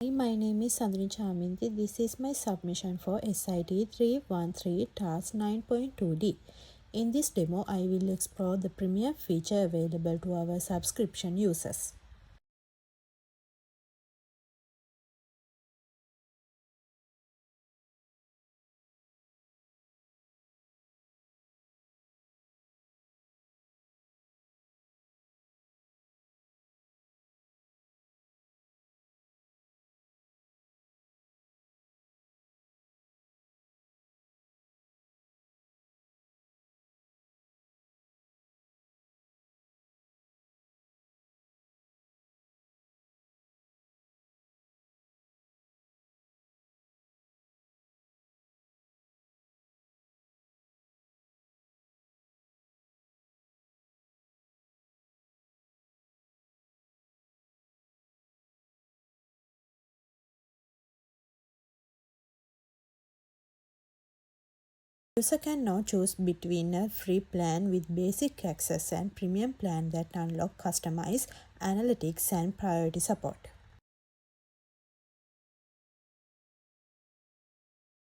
Hi, my name is Sandhini Chaminti. This is my submission for SIT 313 Task 9.2D. In this demo, I will explore the premium feature available to our subscription users. User can now choose between a free plan with basic access and premium plan that unlock customized analytics and priority support.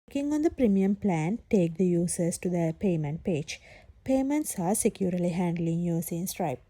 Clicking on the premium plan, take the users to the payment page. Payments are securely handled using Stripe.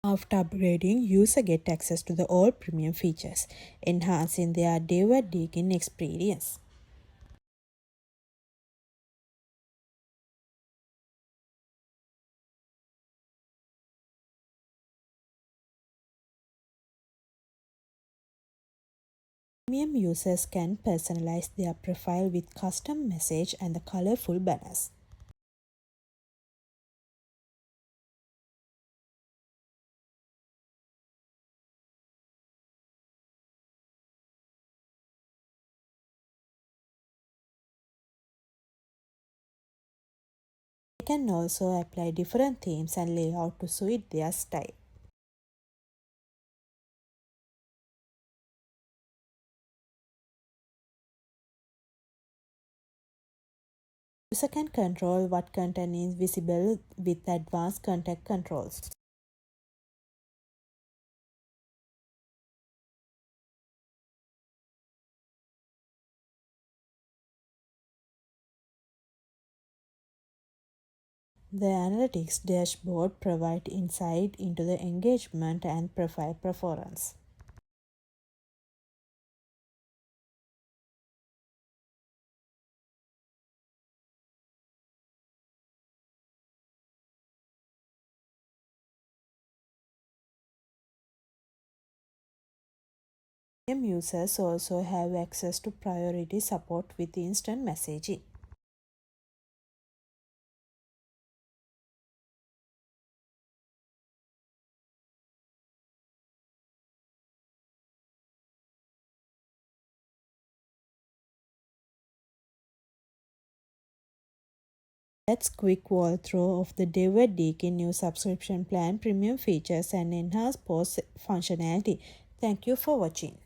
After upgrading, users get access to the all premium features, enhancing their David Deacon experience. Premium users can personalize their profile with custom message and the colorful banners. They can also apply different themes and layout to suit their style. User can control what content is visible with advanced content controls. The analytics dashboard provides insight into the engagement and profile performance. Premium users also have access to priority support with instant messaging. Let's quick walkthrough of the David Deacon new subscription plan, premium features and enhanced post functionality. Thank you for watching.